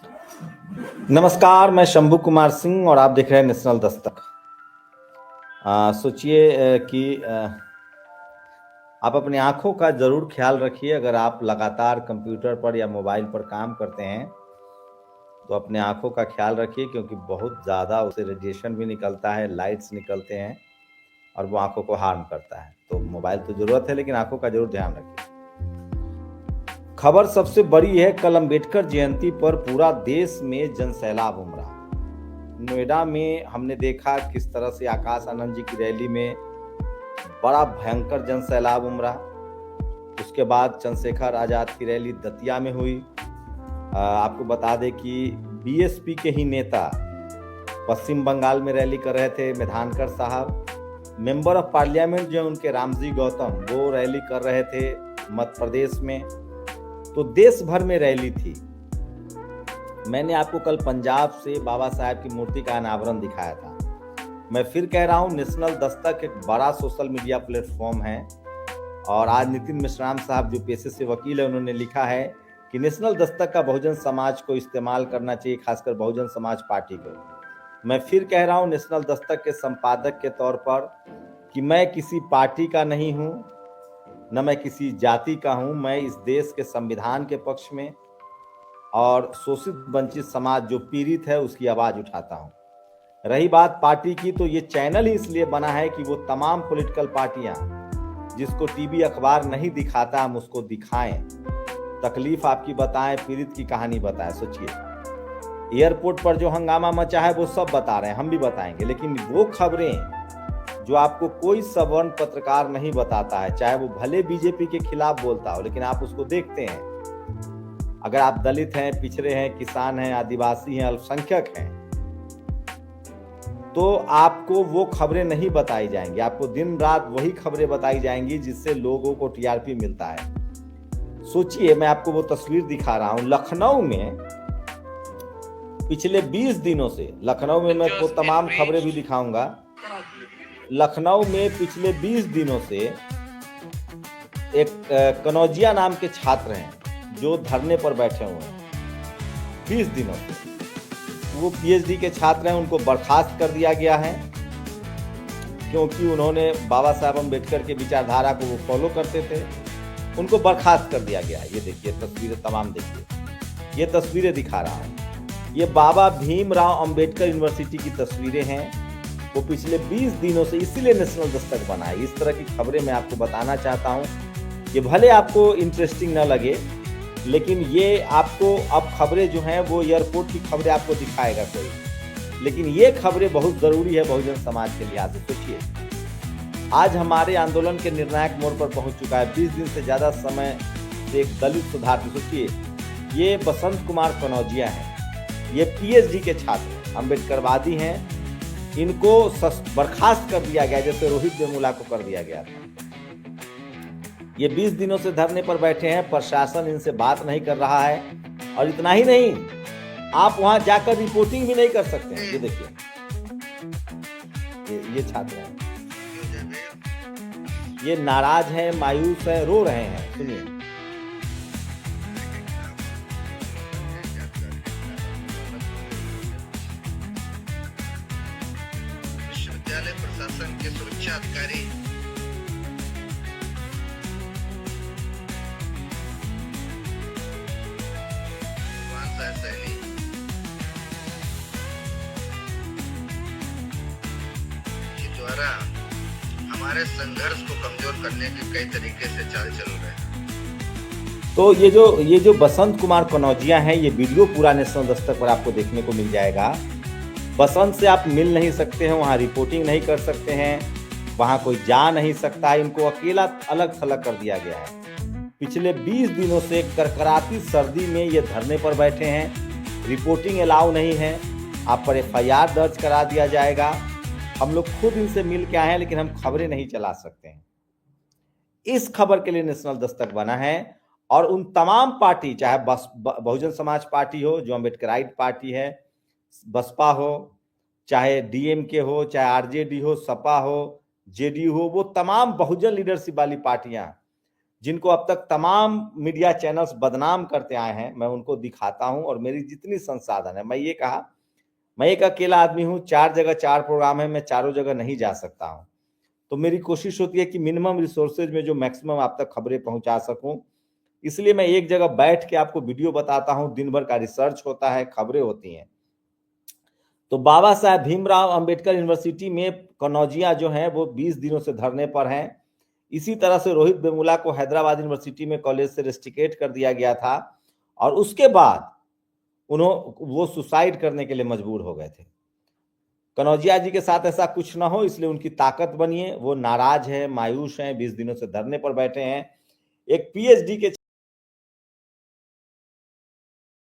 नमस्कार, मैं शंभू कुमार सिंह और आप देख रहे हैं नेशनल दस्तक। सोचिए कि आप अपनी आँखों का ज़रूर ख़्याल रखिए। अगर आप लगातार कंप्यूटर पर या मोबाइल पर काम करते हैं, तो अपने आँखों का ख़्याल रखिए क्योंकि बहुत ज़्यादा उससे रेडिएशन भी निकलता है, लाइट्स निकलते हैं और वो आँखों को हार्म करता है। तो मोबाइल तो ज़रूरत है लेकिन आँखों का ज़रूर ध्यान रखिए। खबर सबसे बड़ी है, कल अम्बेडकर जयंती पर पूरा देश में जनसैलाब उमड़ा। नोएडा में हमने देखा किस तरह से आकाश आनंद जी की रैली में बड़ा भयंकर जनसैलाब उमड़ा। उसके बाद चंद्रशेखर आजाद की रैली दतिया में हुई। आपको बता दें कि बीएसपी के ही नेता पश्चिम बंगाल में रैली कर रहे थे, मेधानकर साहब। मेंबर ऑफ पार्लियामेंट जो उनके रामजी गौतम, वो रैली कर रहे थे मध्य प्रदेश में। तो देश भर में रैली थी। मैंने आपको कल पंजाब से बाबा साहेब की मूर्ति का अनावरण दिखाया था। मैं फिर कह रहा हूं, नेशनल दस्तक एक बड़ा सोशल मीडिया प्लेटफॉर्म है और आज नितिन मिश्राम साहब जो पेशे से वकील है, उन्होंने लिखा है कि नेशनल दस्तक का बहुजन समाज को इस्तेमाल करना चाहिए, खासकर बहुजन समाज पार्टी को। मैं फिर कह रहा हूं नेशनल दस्तक के संपादक के तौर पर कि मैं किसी पार्टी का नहीं हूं, न मैं किसी जाति का हूं। मैं इस देश के संविधान के पक्ष में और शोषित वंचित समाज जो पीड़ित है उसकी आवाज उठाता हूं। रही बात पार्टी की, तो ये चैनल ही इसलिए बना है कि वो तमाम पॉलिटिकल पार्टियां जिसको टीवी अखबार नहीं दिखाता, हम उसको दिखाएं, तकलीफ आपकी बताएं, पीड़ित की कहानी बताएं। सोचिए, एयरपोर्ट पर जो हंगामा मचा है वो सब बता रहे हैं, हम भी बताएंगे, लेकिन वो खबरें जो आपको कोई सवर्ण पत्रकार नहीं बताता है, चाहे वो भले बीजेपी के खिलाफ बोलता हो, लेकिन आप उसको देखते हैं। अगर आप दलित हैं, पिछड़े हैं, किसान हैं, आदिवासी हैं, अल्पसंख्यक हैं, तो आपको वो खबरें नहीं बताई जाएंगी। आपको दिन रात वही खबरें बताई जाएंगी जिससे लोगों को टीआरपी मिलता है। सोचिए, मैं आपको वो तस्वीर दिखा रहा हूं। लखनऊ में पिछले 20 दिनों से, लखनऊ में मैं आपको तमाम खबरें भी दिखाऊंगा। लखनऊ में पिछले 20 दिनों से एक कनौजिया नाम के छात्र हैं जो धरने पर बैठे हुए हैं 20 दिनों से। वो पीएचडी के छात्र हैं, उनको बर्खास्त कर दिया गया है क्योंकि उन्होंने बाबा साहब अम्बेडकर के विचारधारा को वो फॉलो करते थे। उनको बर्खास्त कर दिया गया है। ये देखिए तस्वीरें, तमाम देखिए, ये तस्वीरें दिखा रहा हूँ। ये बाबा भीमराव अम्बेडकर यूनिवर्सिटी की तस्वीरें हैं। वो पिछले 20 दिनों से, इसीलिए नेशनल दस्तक बना है। इस तरह की खबरें मैं आपको बताना चाहता हूँ। ये भले आपको इंटरेस्टिंग ना लगे, लेकिन ये आपको अब खबरें जो हैं वो एयरपोर्ट की खबरें आपको दिखाएगा कोई, लेकिन ये खबरें बहुत ज़रूरी है बहुजन समाज के लिहाज से। सोचिए, आज हमारे आंदोलन के निर्णायक मोड़ पर पहुंच चुका है। 20 दिन से ज़्यादा समय से एक दलित सुधार। सोचिए, ये बसंत कुमार कनौजिया हैं, ये पीएचडी के छात्र अम्बेडकरवादी हैं। इनको बर्खास्त कर दिया गया जैसे रोहित वेमुला को कर दिया गया था। ये 20 दिनों से धरने पर बैठे हैं, प्रशासन इनसे बात नहीं कर रहा है। और इतना ही नहीं, आप वहां जाकर रिपोर्टिंग भी नहीं कर सकते हैं। ये देखिए, ये छात्र हैं, ये नाराज हैं, मायूस हैं, रो रहे हैं। सुनिए, विश्वविद्यालय प्रशासन के सुरक्षा अधिकारी के द्वारा हमारे संघर्ष को कमजोर करने के कई तरीके से चाल चल रहे हैं। तो ये जो बसंत कुमार कनौजिया हैं, ये वीडियो पूरा नेशनल दस्तक पर आपको देखने को मिल जाएगा। बसंत से आप मिल नहीं सकते हैं, वहाँ रिपोर्टिंग नहीं कर सकते हैं, वहाँ कोई जा नहीं सकता है। इनको अकेला अलग थलग कर दिया गया है। पिछले 20 दिनों से करकराती सर्दी में ये धरने पर बैठे हैं। रिपोर्टिंग अलाउ नहीं है, आप पर एफआईआर दर्ज करा दिया जाएगा। हम लोग खुद इनसे मिल के आए हैं, लेकिन हम खबरें नहीं चला सकते हैं। इस खबर के लिए नेशनल दस्तक बना है। और उन तमाम पार्टी, चाहे बहुजन समाज पार्टी हो जो अम्बेडकराइट पार्टी है, बसपा हो, चाहे डीएमके हो, चाहे आरजेडी हो, सपा हो, जेडीयू हो, वो तमाम बहुजन लीडरशिप वाली पार्टियां जिनको अब तक तमाम मीडिया चैनल्स बदनाम करते आए हैं, मैं उनको दिखाता हूं। और मेरी जितनी संसाधन है, मैं एक अकेला आदमी हूं, 4 जगह 4 प्रोग्राम है, मैं चारों जगह नहीं जा सकता हूं। तो मेरी कोशिश होती है कि मिनिमम रिसोर्सेज में जो मैक्सिमम आप तक खबरें पहुंचा सकूं। इसलिए मैं एक जगह बैठ के आपको वीडियो बताता हूं, दिन भर का रिसर्च होता है, खबरें होती हैं। तो बाबा साहेब भीमराव अंबेडकर यूनिवर्सिटी में कनौजिया जो है वो 20 दिनों से धरने पर हैं। इसी तरह से रोहित वेमुला को हैदराबाद यूनिवर्सिटी में कॉलेज से रेस्ट्रिकेट कर दिया गया था और उसके बाद वो सुसाइड करने के लिए मजबूर हो गए थे। कनौजिया जी के साथ ऐसा कुछ ना हो, इसलिए उनकी ताकत बनिए। वो नाराज है, मायूस हैं, 20 दिनों से धरने पर बैठे हैं। एक पीएचडी के